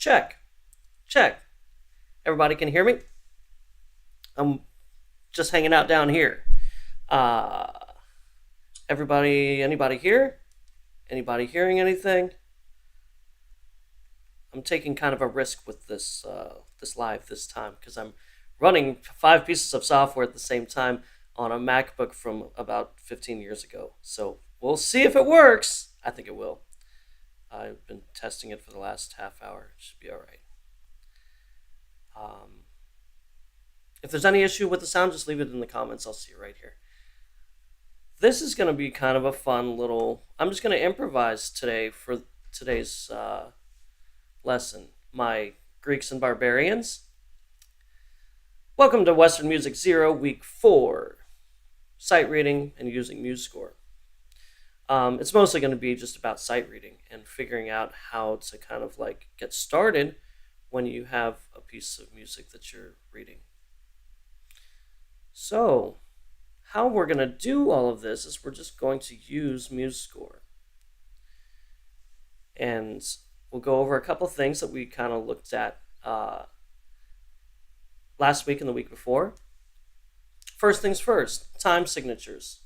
Check. Check. Everybody can hear me? I'm just hanging out down here. Uh, anybody here? Anybody hearing anything? I'm taking kind of a risk with this live this time because I'm running 5 pieces of software at the same time on a MacBook from about 15 years ago. So we'll see if it works. I think it will. I've been testing it for the last half hour. It should be all right. If there's any issue with the sound, just leave it in the comments. I'll see it right here. This is going to be kind of a fun little... I'm just going to improvise today for today's lesson. My Greeks and Barbarians. Welcome to Western Music 0, Week 4. Sight reading and using Musescore. It's mostly going to be just about sight reading and figuring out how to kind of like get started when you have a piece of music that you're reading. So, how we're going to do all of this is we're just going to use Musescore. And we'll go over a couple of things that we kind of looked at last week and the week before. First things first, time signatures.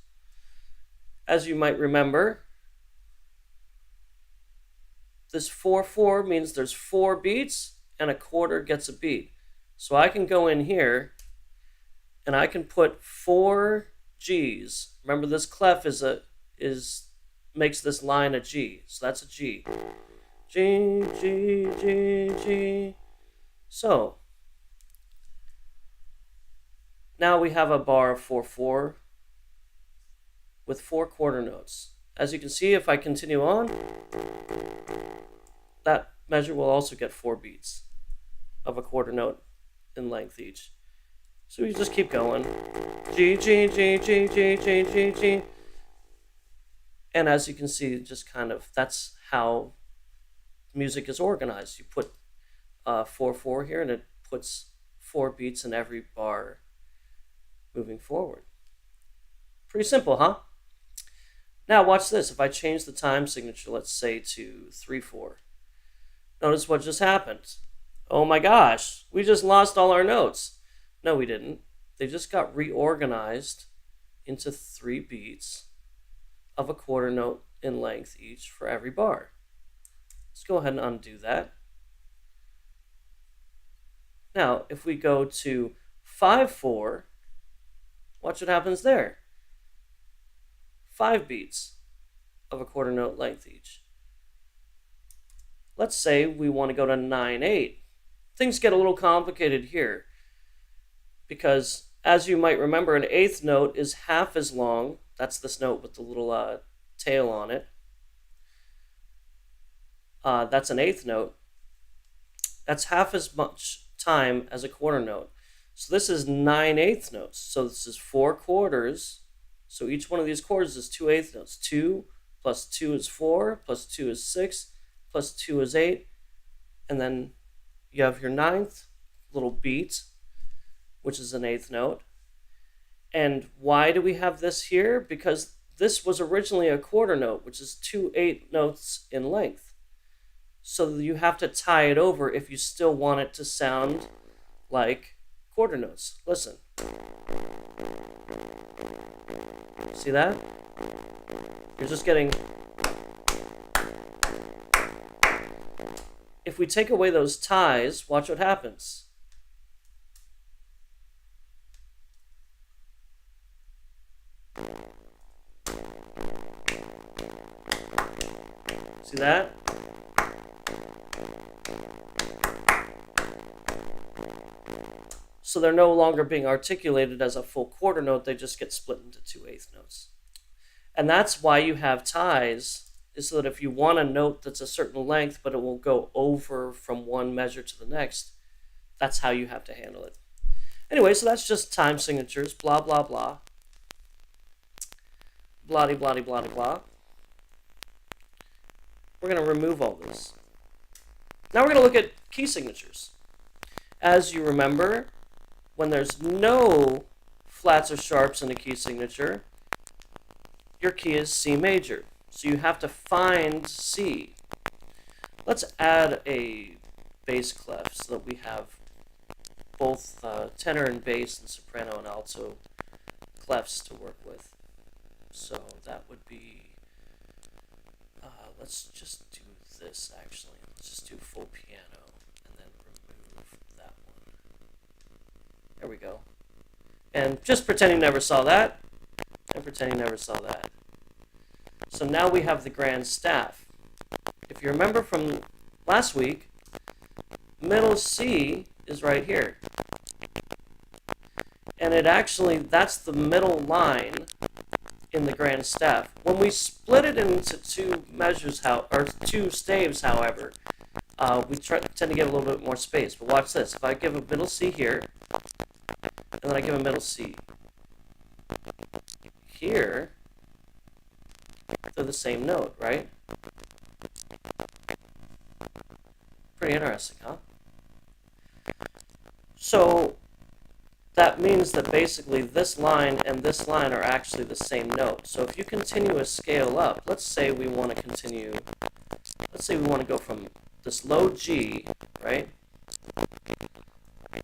As you might remember, this 4/4 means there's 4 beats and a quarter gets a beat. So I can go in here and I can put 4 G's. Remember, this clef makes this line a G. So that's a G. G, G, G, G. So now we have a bar of 4/4 with 4 quarter notes. As you can see, if I continue on, that measure will also get 4 beats of a quarter note in length each. So you just keep going. G, G, G, G, G, G, G, G. And as you can see, just kind of, that's how music is organized. You put 4/4 here and it puts 4 beats in every bar moving forward. Pretty simple, huh? Now watch this. If I change the time signature, let's say to 3/4. Notice what just happened. Oh my gosh, we just lost all our notes. No, we didn't. They just got reorganized into 3 beats of a quarter note in length each for every bar. Let's go ahead and undo that. Now, if we go to 5/4, watch what happens there. 5 beats of a quarter note length each. Let's say we want to go to 9/8. Things get a little complicated here because, as you might remember, an eighth note is half as long. That's this note with the little tail on it. That's an eighth note. That's half as much time as a quarter note. So this is 9/8 notes. So this is 4 quarters. So each one of these quarters is 2 eighth notes. 2 plus 2 is 4, plus 2 is 6, plus 2 is 8. And then you have your 9th little beat, which is an eighth note. And why do we have this here? Because this was originally a quarter note, which is 2 eighth notes in length. So you have to tie it over if you still want it to sound like quarter notes. Listen. See that? You're just getting... If we take away those ties, watch what happens. See that? So they're no longer being articulated as a full quarter note, they just get split into 2 eighth notes. And that's why you have ties, is so that if you want a note that's a certain length, but it will go over from one measure to the next, that's how you have to handle it. Anyway, so that's just time signatures, blah, blah, blah. Blah, blah, blah, blah, blah. We're going to remove all this. Now we're going to look at key signatures. As you remember, when there's no flats or sharps in a key signature, your key is C major. So you have to find C. Let's add a bass clef so that we have both tenor and bass and soprano and alto clefs to work with. So that would be, let's just do this actually. Let's just do full piano and then remove that one. There we go. And just pretend you never saw that, and pretend you never saw that. So now we have the grand staff. If you remember from last week, middle C is right here. And it actually, that's the middle line in the grand staff. When we split it into two measures, or two staves, however, we tend to give a little bit more space. But watch this. If I give a middle C here, and then I give a middle C here, they're the same note, right? Pretty interesting, huh? So that means that basically this line and this line are actually the same note. So if you continue a scale up, let's say we want to continue, let's say we want to go from this low G, right? Let me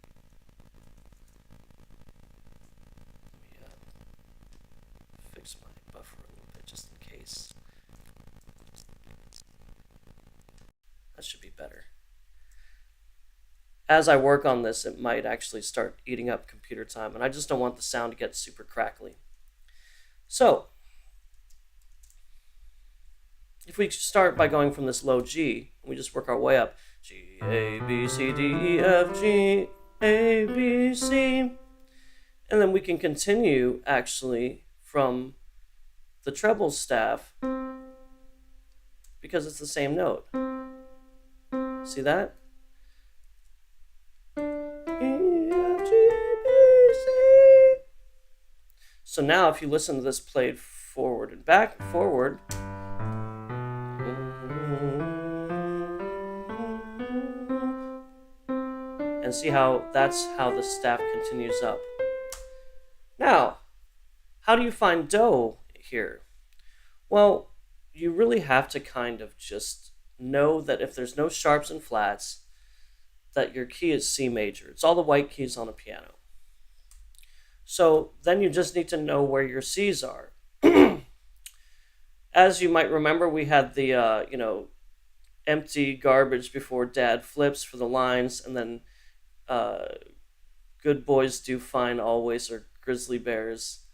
fix my buffer a little bit just in case. That should be better. As I work on this, it might actually start eating up computer time, and I just don't want the sound to get super crackly. So, if we start by going from this low G, we just work our way up. G, A, B, C, D, E, F, G, A, B, C. And then we can continue, actually, from the treble staff, because it's the same note. See that? So now if you listen to this played forward and back and forward, and see how that's how the staff continues up. Now, how do you find do here? Well, you really have to kind of just know that if there's no sharps and flats, that your key is C major. It's all the white keys on a piano. So then you just need to know where your C's are. As you might remember, we had the empty garbage before dad flips for the lines, and then good boys do fine always, or grizzly bears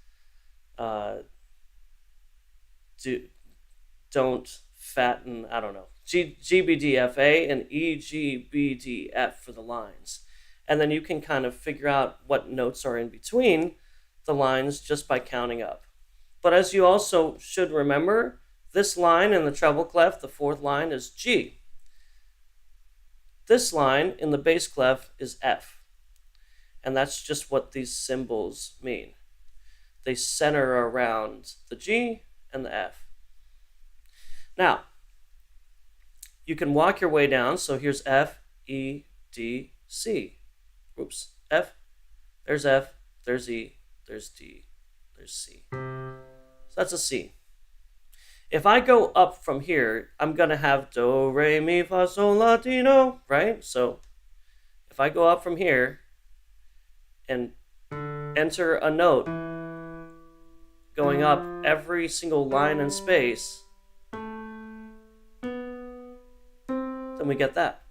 don't fatten, I don't know. G, B, D, F, A, and E, G, B, D, F for the lines. And then you can kind of figure out what notes are in between the lines just by counting up. But as you also should remember, this line in the treble clef, the fourth line, is G. This line in the bass clef is F. And that's just what these symbols mean. They center around the G and the F. Now, you can walk your way down. So here's F, E, D, C. Oops, F, there's E, there's D, there's C. So that's a C. If I go up from here, I'm going to have do, re, mi, fa, sol, la, ti, do, right? So if I go up from here and enter a note going up every single line and space, then we get that.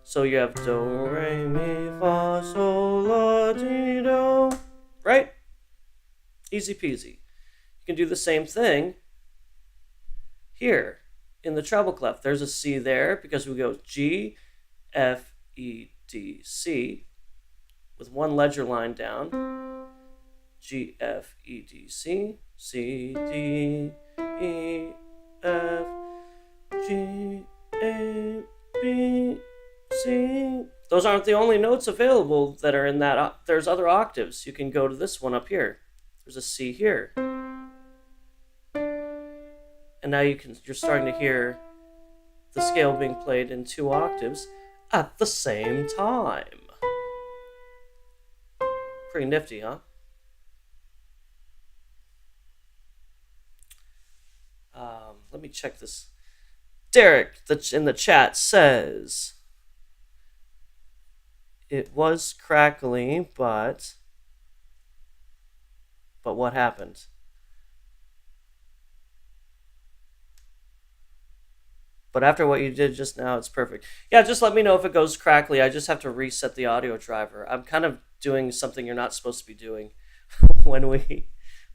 So you have do, re, mi, fa, sol, la, ti, do, right? Easy peasy. You can do the same thing here in the treble clef. There's a C there because we go G, F, E, D, C with one ledger line down. G, F, E, D, C, C, D, E, F, G, A, B, C. Those aren't the only notes available that are in that. There's other octaves. You can go to this one up here. There's a C here. And now you're starting to hear the scale being played in 2 octaves at the same time. Pretty nifty, huh? Let me check this. Derek in the chat says it was crackly, but what happened? But after what you did just now, it's perfect. Yeah, just let me know if it goes crackly. I just have to reset the audio driver. I'm kind of doing something you're not supposed to be doing when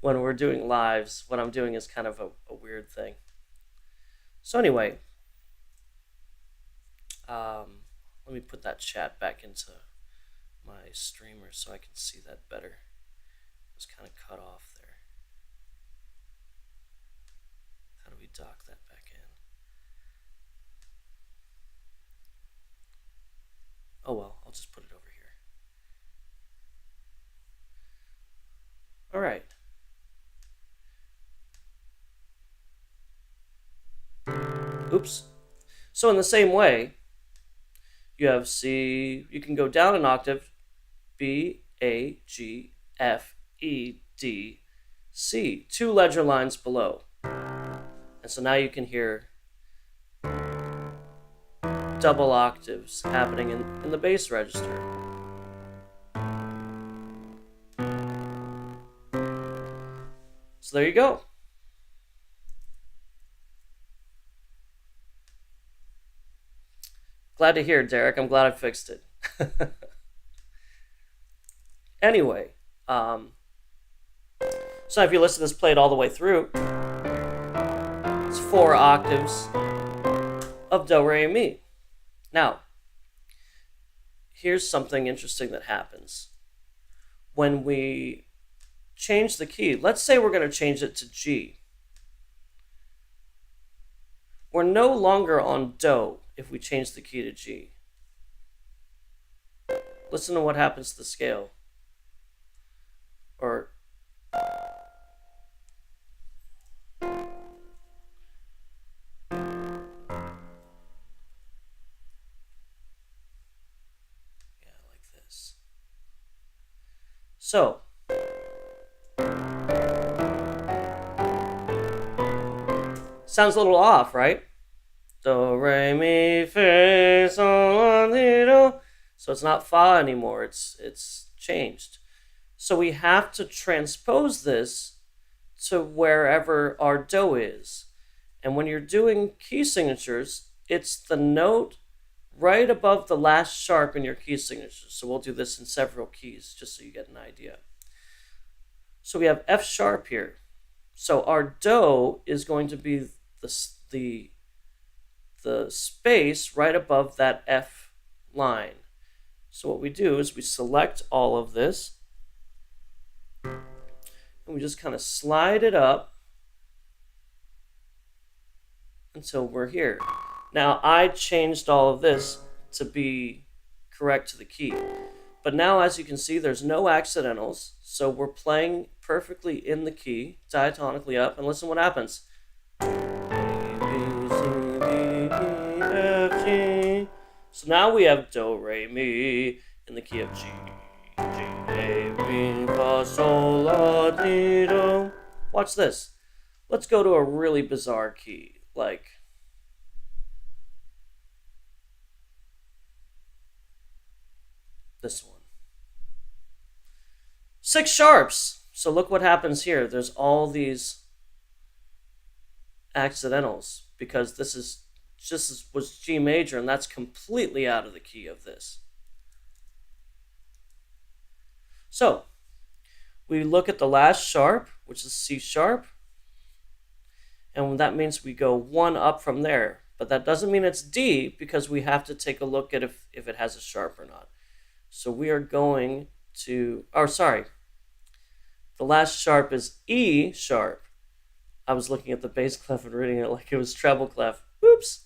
we're doing lives. What I'm doing is kind of a weird thing. So anyway, let me put that chat back into my streamer so I can see that better. It was kind of cut off there. How do we dock that back in? Oh well, I'll just put it over here. All right. Oops. So in the same way, you have C, you can go down an octave, B, A, G, F, E, D, C, 2 ledger lines below. And so now you can hear double octaves happening in the bass register. So there you go. Glad to hear, Derek. I'm glad I fixed it. Anyway, so if you listen to this played all the way through, it's 4 octaves of do, re, mi. Now, here's something interesting that happens. When we change the key, let's say we're going to change it to G. We're no longer on do if we change the key to G. Listen to what happens to the scale. Or so, sounds a little off, right? Do, re, mi, fa, sol, la, ti, do. So it's not fa anymore, it's changed. So we have to transpose this to wherever our do is. And when you're doing key signatures, it's the note right above the last sharp in your key signature. So we'll do this in several keys just so you get an idea. So we have F sharp here. So our do is going to be the space right above that F line. So what we do is we select all of this and we just kind of slide it up until we're here. Now I changed all of this to be correct to the key. But now, as you can see, there's no accidentals, so we're playing perfectly in the key, diatonically up, and listen what happens. A, B, C, D, E, F, G. So now we have do, re, mi in the key of G. G, A, B, fa, sol, la, ti, do. Watch this. Let's go to a really bizarre key, like this one. 6 sharps. So look what happens here. There's all these accidentals because this is was G major, and that's completely out of the key of this. So we look at the last sharp, which is C sharp, and that means we go 1 up from there. But that doesn't mean it's D, because we have to take a look at if it has a sharp or not. So we are going to, the last sharp is E sharp. I was looking at the bass clef and reading it like it was treble clef. Oops.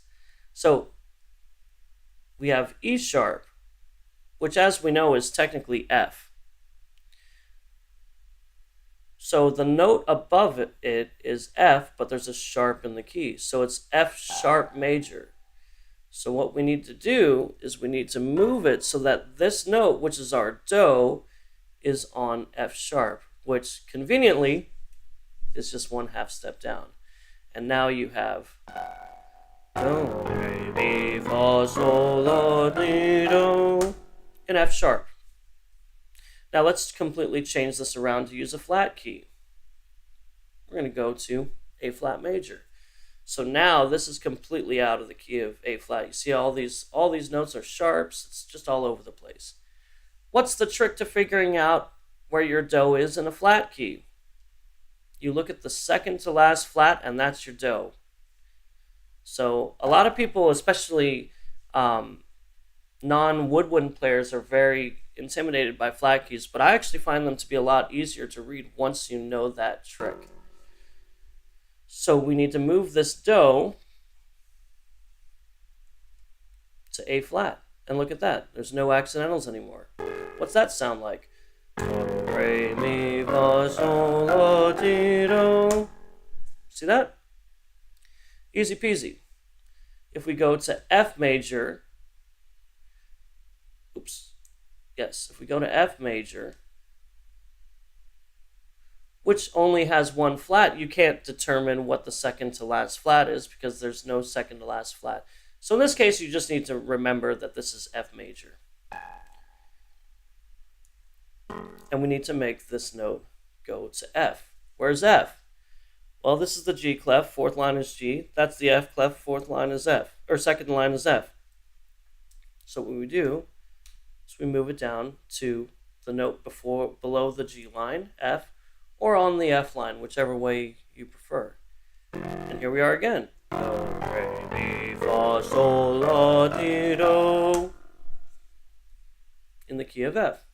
So we have E sharp, which as we know is technically F. So the note above it is F, but there's a sharp in the key. So it's F sharp major. So what we need to do is we need to move it so that this note, which is our do, is on F sharp, which conveniently is just 1/2 step down. And now you have Do, re, mi, fa, sol, la, ti, do, in F sharp. Now let's completely change this around to use a flat key. We're going to go to A flat major. So now this is completely out of the key of A flat. You see all these notes are sharps. It's just all over the place. What's the trick to figuring out where your do is in a flat key? You look at the second to last flat, and that's your do. So a lot of people, especially non-woodwind players, are very intimidated by flat keys, but I actually find them to be a lot easier to read once you know that trick. So we need to move this do to A flat. And look at that. There's no accidentals anymore. What's that sound like? Do, re, mi, fa, sol, la, ti, do. See that? Easy peasy. If we go to F major, if we go to F major, which only has one flat, you can't determine what the second to last flat is because there's no second to last flat. So in this case, you just need to remember that this is F major. And we need to make this note go to F. Where's F? Well, this is the G clef, fourth line is G. That's the F clef, fourth line is F, or second line is F. So what we do is we move it down to the note below the G line, F, or on the F line, whichever way you prefer. And here we are again. Do, re, mi, fa, sol, la, ti, do, in the key of F.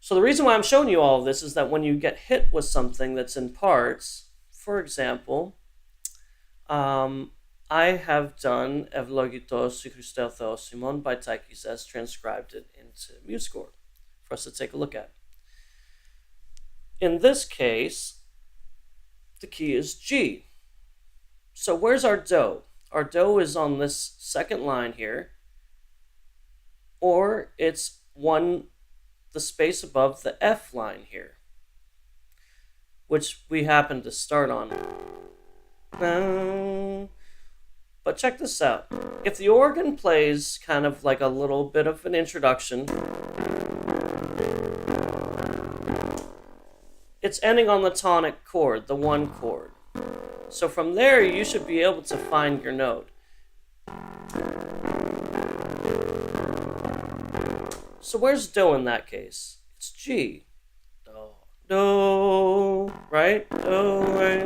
So the reason why I'm showing you all of this is that when you get hit with something that's in parts, for example, I have done Evlogitos Christelthos Simon by Taikis, transcribed it into Musescore for us to take a look at. In this case, the key is G. So where's our do? Our do is on this second line here, or it's the space above the F line here, which we happen to start on. But check this out. If the organ plays kind of like a little bit of an introduction, it's ending on the tonic chord, the 1 chord. So from there, you should be able to find your note. So where's do in that case? It's G. Do, right? Do, right?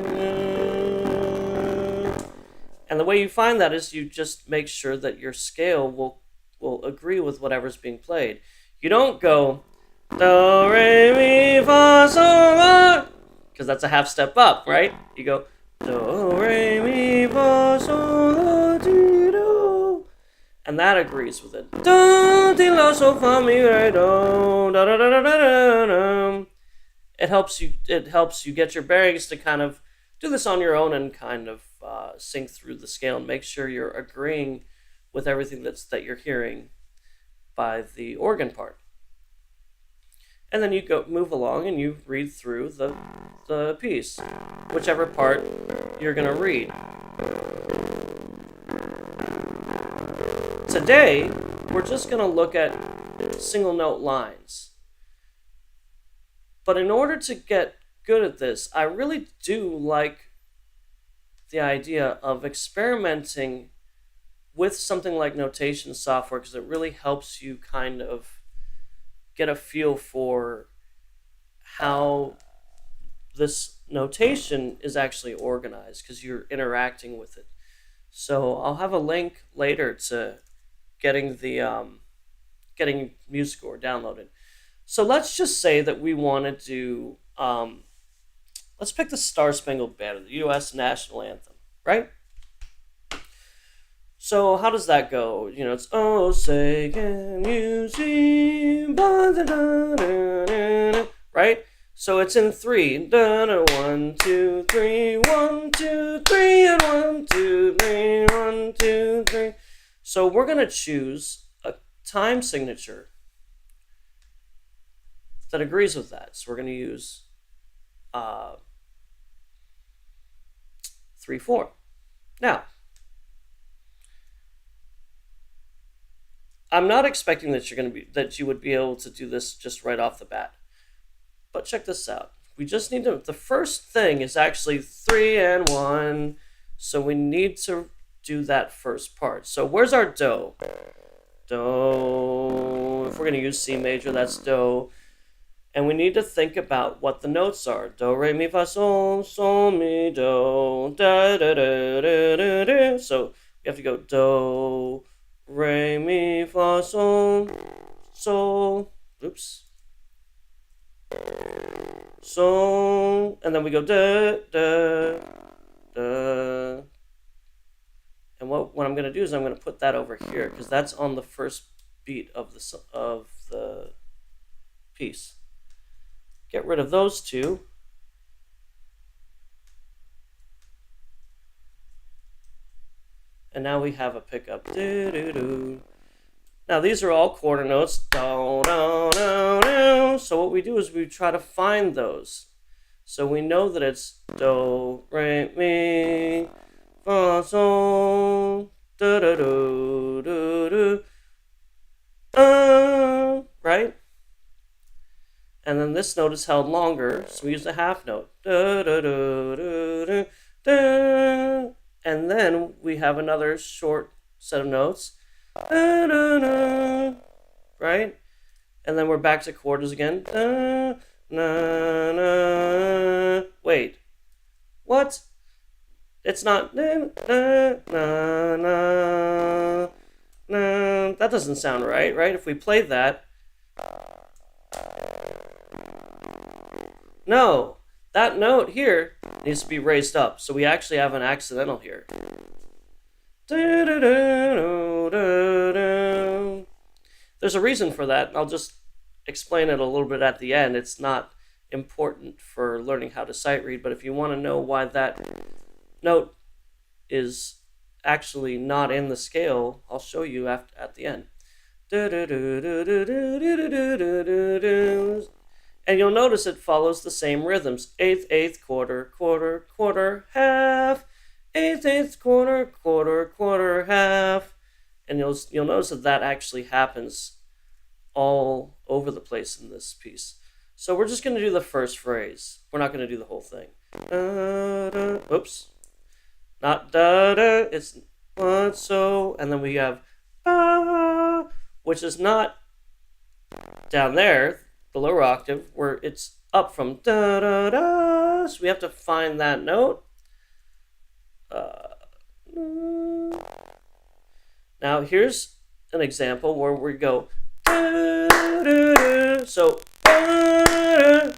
And the way you find that is you just make sure that your scale will agree with whatever's being played. You don't go do, re, mi, fa, sol, la, because that's a half step up, right? You go do, re, mi, fa, sol, la, ti, do, and that agrees with it. Do, ti, la, sol, fa, mi, re, do, da, da, da, da, da, da. It helps you get your bearings to kind of do this on your own and kind of sing through the scale and make sure you're agreeing with everything that you're hearing by the organ part. And then you move along and you read through the piece, whichever part you're going to read. Today, we're just going to look at single note lines. But in order to get good at this, I really do like the idea of experimenting with something like notation software because it really helps you kind of get a feel for how this notation is actually organized because you're interacting with it. So I'll have a link later to getting getting Musescore downloaded. So let's just say that we want to do, let's pick the Star Spangled Banner, the U.S. national anthem, right? So how does that go? You know, it's, oh, say can you see, right? So it's in 3. 1, 2, 3, 1, 2, 3, and 1, 2, 3, 1, 2, 3. So we're going to choose a time signature that agrees with that. So we're going to use 3/4. Now, I'm not expecting that you would be able to do this just right off the bat. But check this out. We just need to, the first thing is actually 3 and 1. So we need to do that first part. So where's our do? Do. If we're going to use C major, that's do. And we need to think about what the notes are. Do, re, mi, fa, sol, mi, do, da, da, da, da, da, da. So we have to go do, re, mi, fa, sol, oops. So, and then we go da, da, da. And what I'm going to do is I'm going to put that over here because that's on the first beat of the piece. Get rid of those two. And now we have a pickup. Do, do, do. Now these are all quarter notes. Do, do, do, do. So what we do is we try to find those. So we know that it's do, re, mi, fa, sol, do, do, do, do, do. Right? And then this note is held longer, so we use the half note. Da, da, da, da, da, da. And then we have another short set of notes. Da, da, da. Right? And then we're back to quarters again. Da, na, na. Wait. What? It's not. Na, na, na, na, na. That doesn't sound right, right? If we play that. No, that note here needs to be raised up. So we actually have an accidental here. There's a reason for that. I'll just explain it a little bit at the end. It's not important for learning how to sight read, but if you want to know why that note is actually not in the scale, I'll show you at the end. And you'll notice it follows the same rhythms. Eighth, eighth, quarter, quarter, quarter, half. Eighth, eighth, quarter, quarter, quarter, half. And you'll notice that actually happens all over the place in this piece. So we're just going to do the first phrase. We're not going to do the whole thing. Da, da, oops. Not da da. It's what so. And then we have ba, which is not down there, the lower octave, where it's up from da da da. So we have to find that note. Now here's an example where we go da, da, da. So da,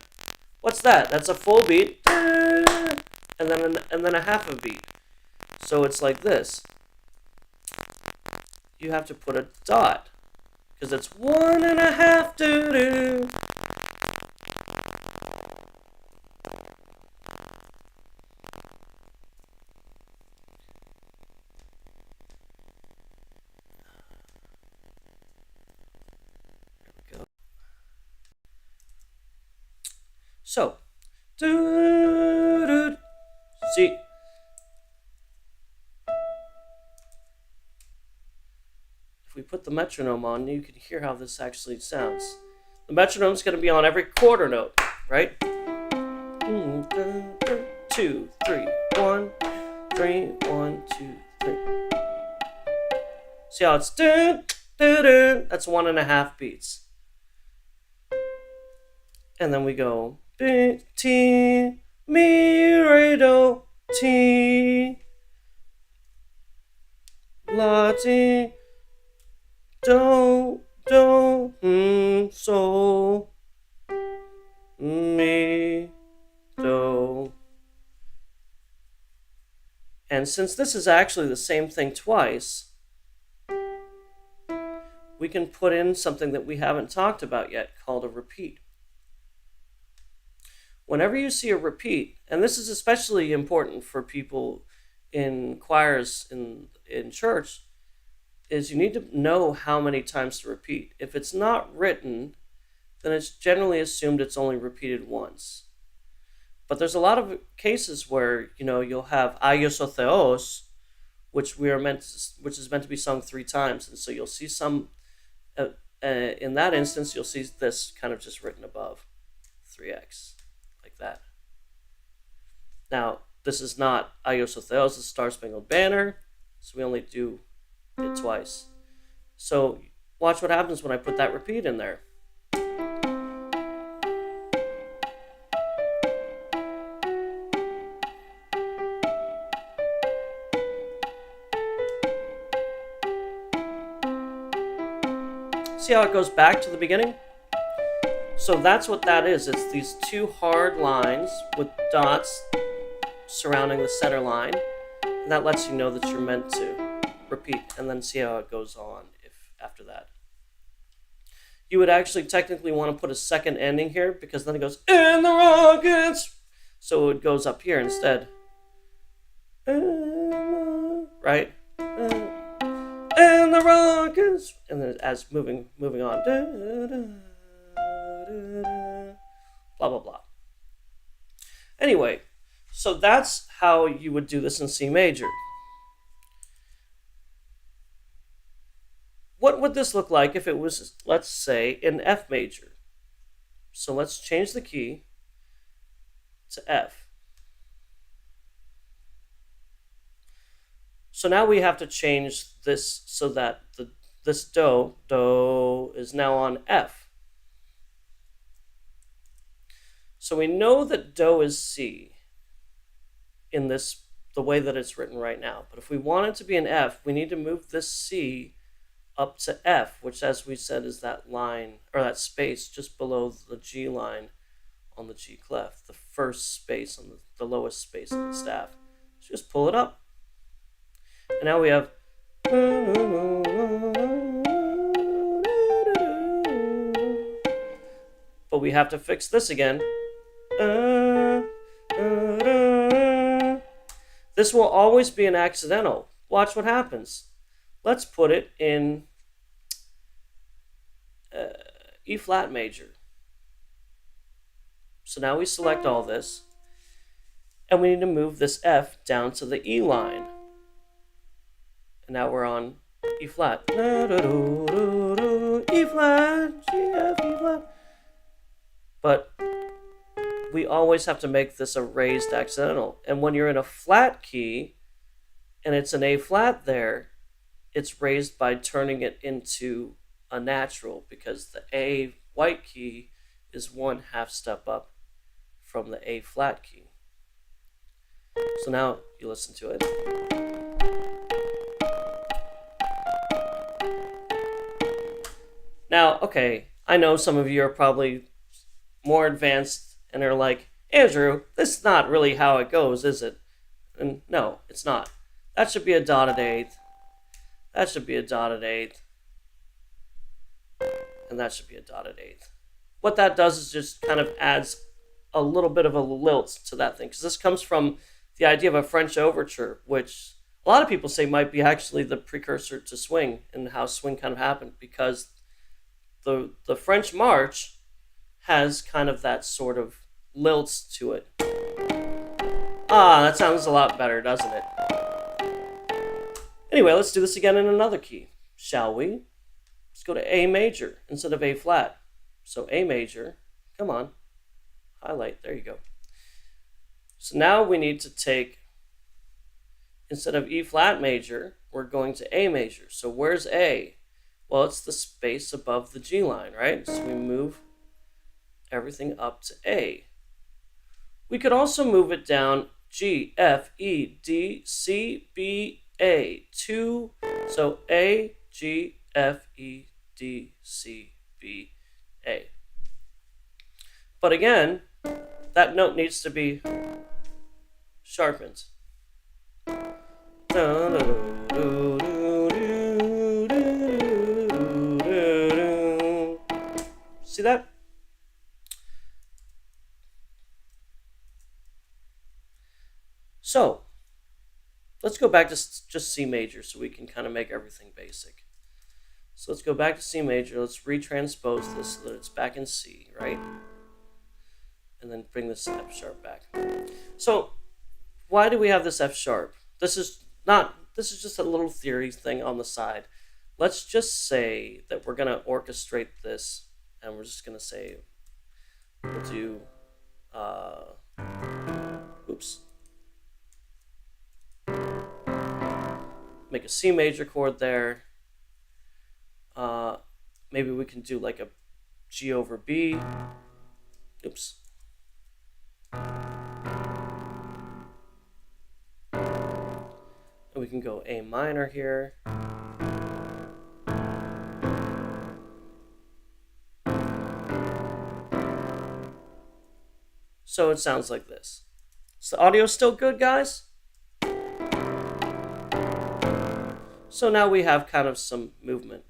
what's that? That's a full beat, da, and then a half a beat. So it's like this. You have to put a dot because it's 1.5 doo doo. So, doo, doo. See, if we put the metronome on, you can hear how this actually sounds. The metronome's going to be on every quarter note, right? 2, 3, 1, 3, 1, 2, 3. See how it's doo, doo, doo. That's 1.5 beats. And then we go T, mi, re, do, ti, la, ti, do, so, mi, do. And since this is actually the same thing twice, we can put in something that we haven't talked about yet called a repeat. Whenever you see a repeat, and this is especially important for people in choirs in church, is you need to know how many times to repeat. If it's not written, then it's generally assumed it's only repeated once. But there's a lot of cases where, you'll have Aios o Theos, which is meant to be sung 3 times, and so you'll see some In that instance, you'll see this kind of just written above 3x, like that. Now, this is not Adios Theos, this is Star Spangled Banner, so we only do it twice. So watch what happens when I put that repeat in there. See how it goes back to the beginning? So that's what that is. It's these two hard lines with dots surrounding the center line. And that lets you know that you're meant to repeat, and then see how it goes on after that. You would actually technically want to put a second ending here, because then it goes, "And the Rockets!" So it goes up here instead. Right? And the Rockets! And then as moving on. Blah, blah, blah. Anyway, so that's how you would do this in C major. What would this look like if it was, let's say, in F major? So let's change the key to F. So now we have to change this so that this do is now on F. So we know that do is C in the way that it's written right now. But if we want it to be an F, we need to move this C up to F, which, as we said, is that line, or that space just below the G line on the G clef, the first space on the lowest space on the staff. So just pull it up. And now we have, but we have to fix this again. This will always be an accidental. Watch what happens. Let's put it in E flat major. So now we select all this, and we need to move this F down to the E line. And now we're on E flat. E flat, G, F, E flat. But we always have to make this a raised accidental. And when you're in a flat key, and it's an A flat there, it's raised by turning it into a natural, because the A white key is 1/2 step up from the A flat key. So now you listen to it. Now, okay, I know some of you are probably more advanced and are like, "Andrew, this is not really how it goes, is it?" And no, it's not. That should be a dotted eighth. That should be a dotted eighth. And that should be a dotted eighth. What that does is just kind of adds a little bit of a lilt to that thing, because this comes from the idea of a French overture, which a lot of people say might be actually the precursor to swing and how swing kind of happened, because the French march has kind of that sort of lilts to it. Ah, that sounds a lot better, doesn't it? Anyway, let's do this again in another key, shall we? Let's go to A major instead of A flat. So A major, come on, highlight, there you go. So now we need to take, instead of E flat major, we're going to A major. So where's A? Well, it's the space above the G line, right? So we move everything up to A. We could also move it down G, F, E, D, C, B, A. 2, so A, G, F, E, D, C, B, A. But again, that note needs to be sharpened. See that? So, let's go back to just C major so we can kind of make everything basic. So let's go back to C major. Let's retranspose this so that it's back in C, right? And then bring this F sharp back. So, why do we have this F sharp? This is just a little theory thing on the side. let's just say that we're going to orchestrate this, and we're just going to say we'll do, oops, make a C major chord there. Maybe we can do like a G over B. Oops. And we can go A minor here. So it sounds like this. Is the audio still good, guys? So now we have kind of some movement.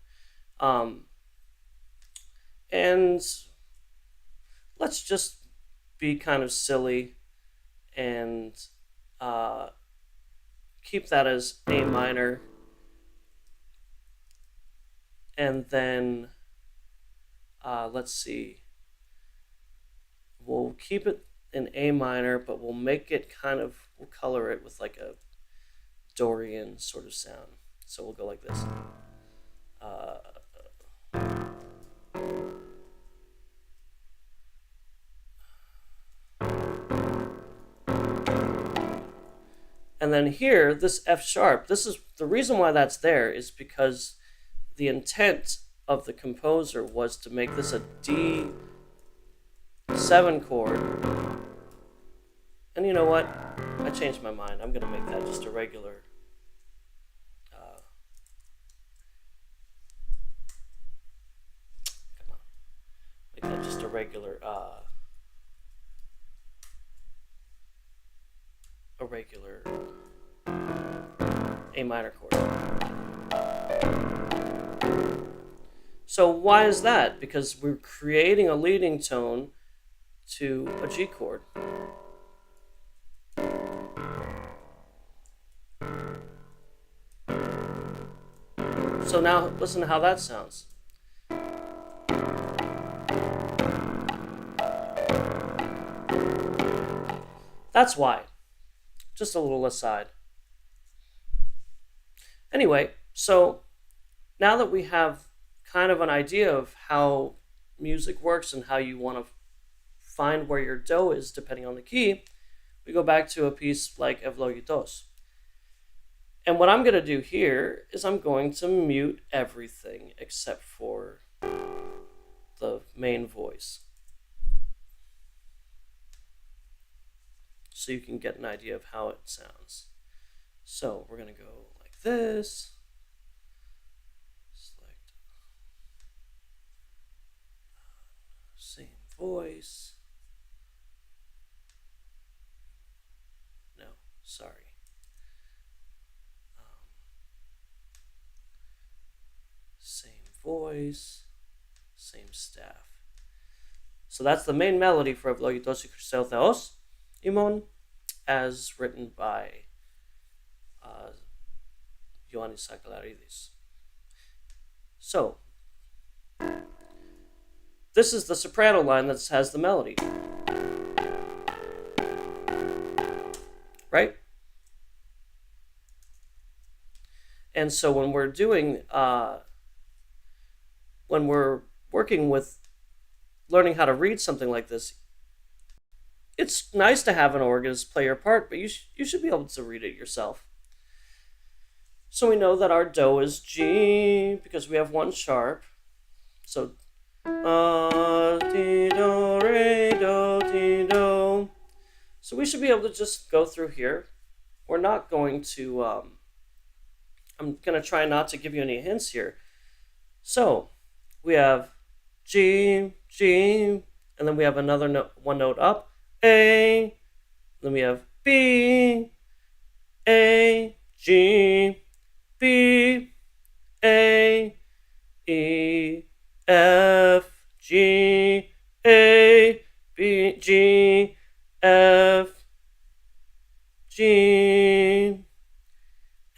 And let's just be kind of silly and keep that as A minor. And then, let's see. We'll keep it in A minor, but we'll make it kind of, we'll color it with like a Dorian sort of sound. So we'll go like this. And then here, this F sharp, this is the reason why that's there is because the intent of the composer was to make this a D7 chord. And you know what? I changed my mind. I'm going to make that just a regular. Come on. Make that just a regular. A minor chord. So why is that? Because we're creating a leading tone to a G chord. So now listen to how that sounds. That's why. Just a little aside. Anyway, so now that we have kind of an idea of how music works and how you want to find where your do is depending on the key, we go back to a piece like Evlogitos. And what I'm going to do here is I'm going to mute everything except for the main voice. So you can get an idea of how it sounds. So we're going to go like this. Select same voice. No, sorry. Same voice, same staff. So that's the main melody for Evlogitos y Christou Theos, Imon, as written by Ioannis Sakellaridis. So, this is the soprano line that has the melody. Right? And so when we're doing, when we're working with learning how to read something like this, it's nice to have an organist play your part, but you should be able to read it yourself. So we know that our do is G because we have one sharp. So ti do re do ti do. So we should be able to just go through here. We're not going to. I'm going to try not to give you any hints here. So we have G, G, and then we have another note, one note up, A. Then we have B, A, G, B, A, E, F, G, A, B, G, F, G.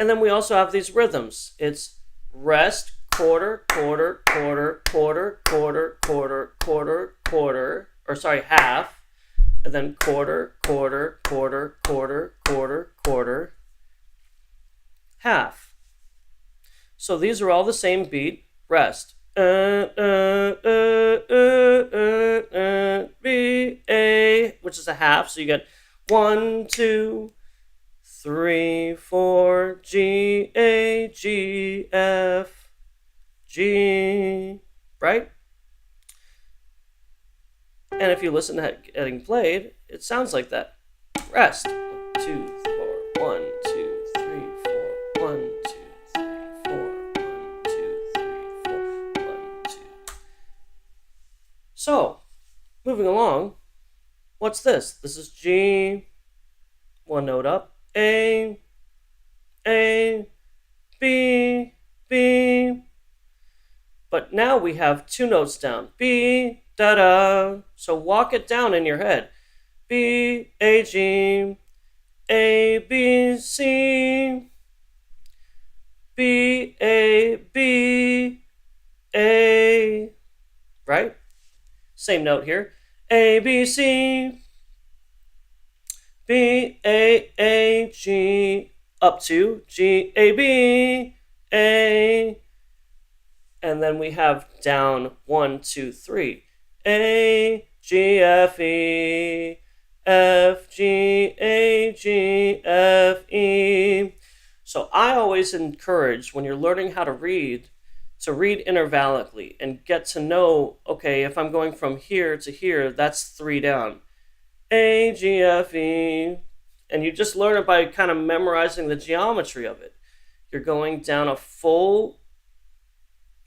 And then we also have these rhythms. It's rest, quarter, quarter, quarter, quarter, quarter, quarter, quarter, quarter, or sorry, half, and then quarter, quarter, quarter, quarter, quarter, quarter, half. So these are all the same beat. Rest. B, A, which is a half. So you get 1, 2, 3, 4, G, A, G, F, G, right? And if you listen to it getting played, it sounds like that. Rest. 2, 4, 1, 2, 3, 4, 1, 2, 3, 4, 1, 2, 3, 4, 1, 2. So, moving along, what's this? This is G, one note up, A, B, B. But now we have two notes down. B, da da. So walk it down in your head. B, A, G, A, B, C, B, A, B, A. Right? Same note here. A, B, C, B, A, G, up to G, A, B, A. And then we have down 1, 2, 3. A, G, F, E, F, G, A, G, F, E. So I always encourage, when you're learning how to read intervallically and get to know, okay, if I'm going from here to here, that's 3 down. A, G, F, E. And you just learn it by kind of memorizing the geometry of it. You're going down a full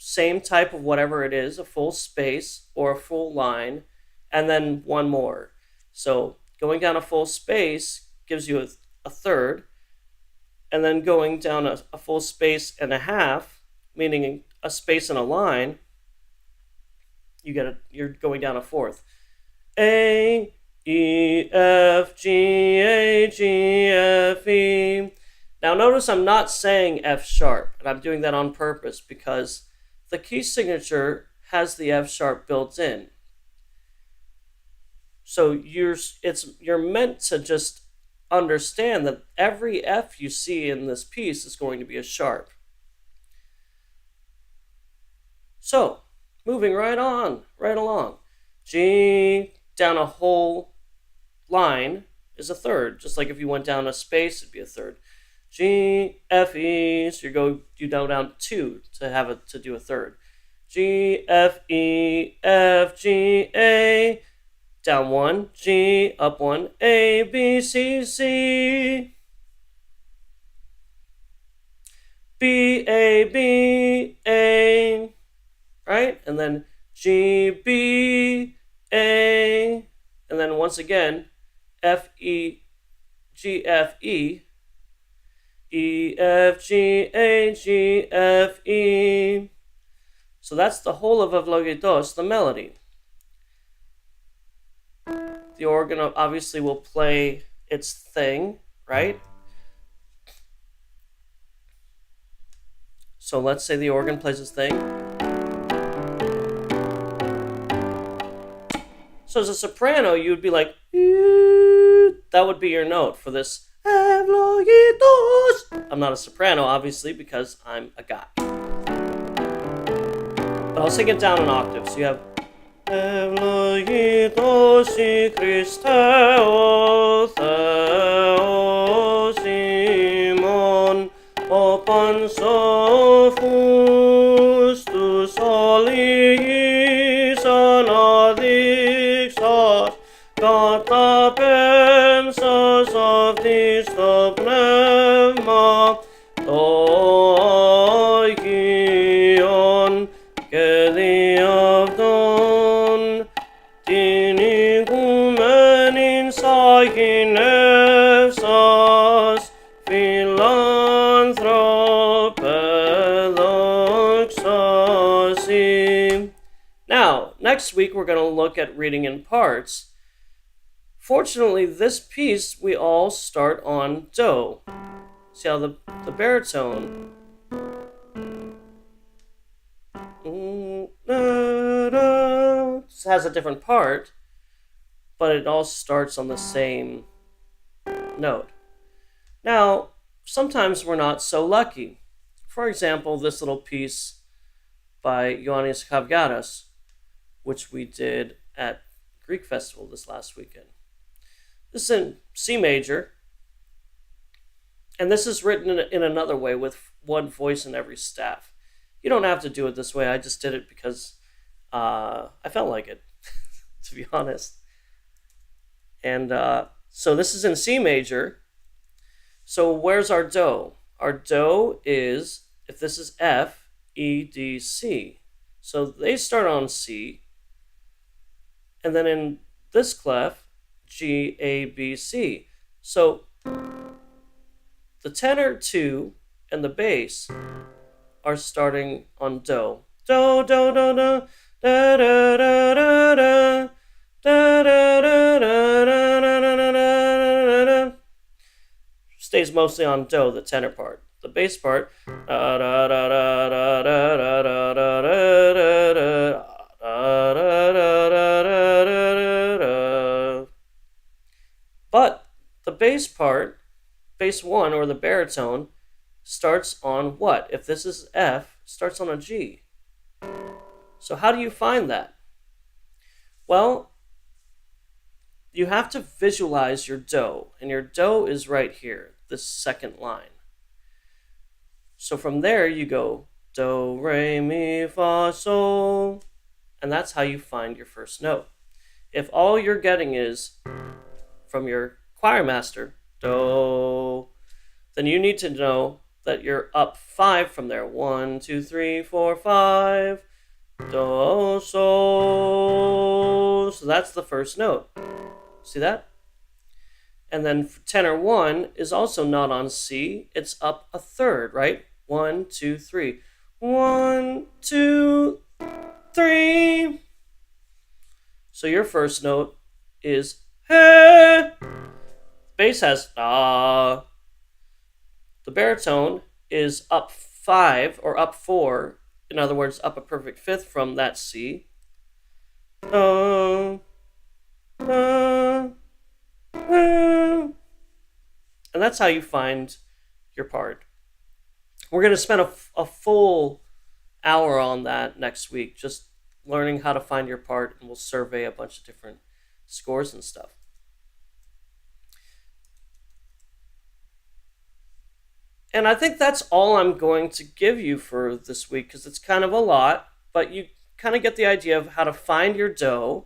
same type of whatever it is, a full space or a full line, and then one more. So going down a full space gives you a third, and then going down a full space and a half, meaning a space and a line, you're going down a fourth. A, E, F, G, A, G, F, E. Now notice I'm not saying F sharp, and I'm doing that on purpose because the key signature has the F sharp built in. So you're meant to just understand that every F you see in this piece is going to be a sharp. So, moving right along. G down a whole line is a third, just like if you went down a space, it'd be a third. G, F, E, so you go down 2 to do a third. G, F, E, F, G, A, down 1, G, up 1, A, B, C, C, B, A, right? And then G, B, A, and then once again, F, E, G, F, E, E, F, G, A, G, F, E. So that's the whole of Evlogitos, the melody. The organ obviously will play its thing, right? So let's say the organ plays its thing. So as a soprano, you would be like, that would be your note for this. I'm not a soprano, obviously, because I'm a guy. But I'll sing it down an octave. So you have Ευλογητός Χριστέ ο Θεός ημών, ο πανσόφους τους ολίγης αναδείξας, καταπέμψας αυτής το πνεύμα, το Αγίον και δι' αυτόν την οικουμένην σαγηνεύσας, φιλάνθρωπε δόξασι. Now, next week we're going to look at reading in parts. Fortunately, this piece we all start on Do. See how the baritone has a different part, but it all starts on the same note. Now, sometimes we're not so lucky. For example, this little piece by Ioannis Kavgaras, which we did at Greek Festival this last weekend. This is in C major, and this is written in another way with one voice in every staff. You don't have to do it this way. I just did it because I felt like it, to be honest. And so this is in C major. So where's our do? Our do is, if this is F, E, D, C. So they start on C. And then in this clef, G, A, B, C. So the tenor 2 and the bass are starting on do. Do, do, do, do, da, da, da, da, da, da, da, da, da, da, da, da. Stays mostly on do, the tenor part. The bass part, da, da, da, da, da, da, da, da, da, da, da, but the bass part, bass 1 or the baritone, starts on what? If this is F, starts on a G. So how do you find that? Well, you have to visualize your do, and your do is right here, this second line. So from there you go do, re, mi, fa, sol, and that's how you find your first note. If all you're getting is from your choir master, do, then you need to know that you're up 5 from there. 1, 2, 3, 4, 5. Do, sol. So that's the first note. See that? And then tenor 1 is also not on C. It's up a third, right? 1, 2, 3. 1, 2, 3. So your first note is he. Bass has da. The baritone is up 5 or up 4. In other words, up a perfect fifth from that C. And that's how you find your part. We're going to spend a full hour on that next week, just learning how to find your part, and we'll survey a bunch of different scores and stuff. And I think that's all I'm going to give you for this week, because it's kind of a lot, but you kind of get the idea of how to find your do.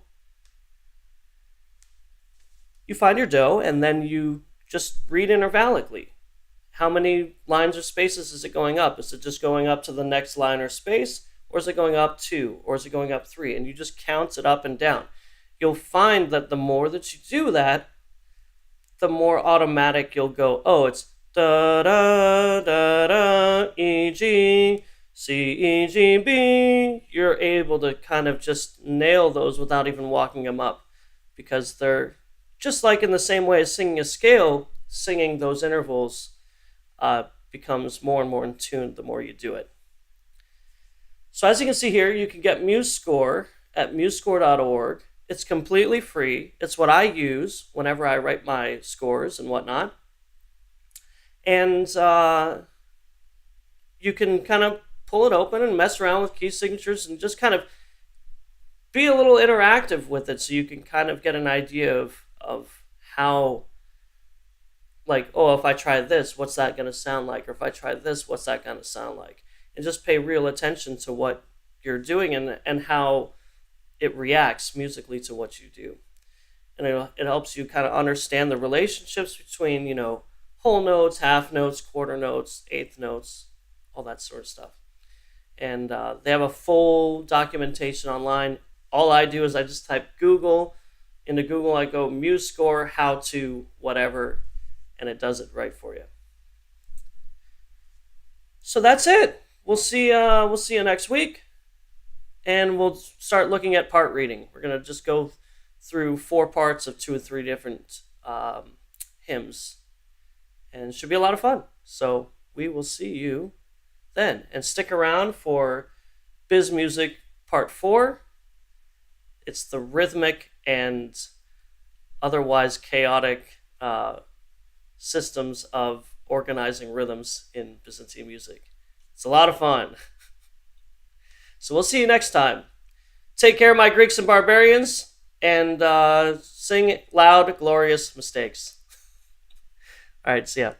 You find your do, and then you just read intervallically. How many lines or spaces is it going up? Is it just going up to the next line or space? Or is it going up 2? Or is it going up 3? And you just count it up and down. You'll find that the more that you do that, the more automatic you'll go, oh, it's da da da da E G C E G B. You're able to kind of just nail those without even walking them up, because they're just like in the same way as singing a scale. Singing those intervals becomes more and more in tune the more you do it. So as you can see here, you can get Musescore at musescore.org. It's completely free. It's what I use whenever I write my scores and whatnot. And you can kind of pull it open and mess around with key signatures and just kind of be a little interactive with it, so you can kind of get an idea of how, like, oh, if I try this, what's that going to sound like? Or if I try this, what's that going to sound like? And just pay real attention to what you're doing and how it reacts musically to what you do. And it helps you kind of understand the relationships between, whole notes, half notes, quarter notes, eighth notes, all that sort of stuff. And they have a full documentation online. All I do is I just type Google. Into Google, I go Musescore, how to, whatever, and it does it right for you. So that's it. We'll see you next week, and we'll start looking at part reading. We're gonna just go through 4 parts of 2 or 3 different hymns, and it should be a lot of fun. So we will see you then, and stick around for Biz Music Part 4. It's the rhythmic and otherwise chaotic systems of organizing rhythms in Byzantine music. It's a lot of fun. So we'll see you next time. Take care, my Greeks and barbarians, and sing loud, glorious mistakes. All right, see ya.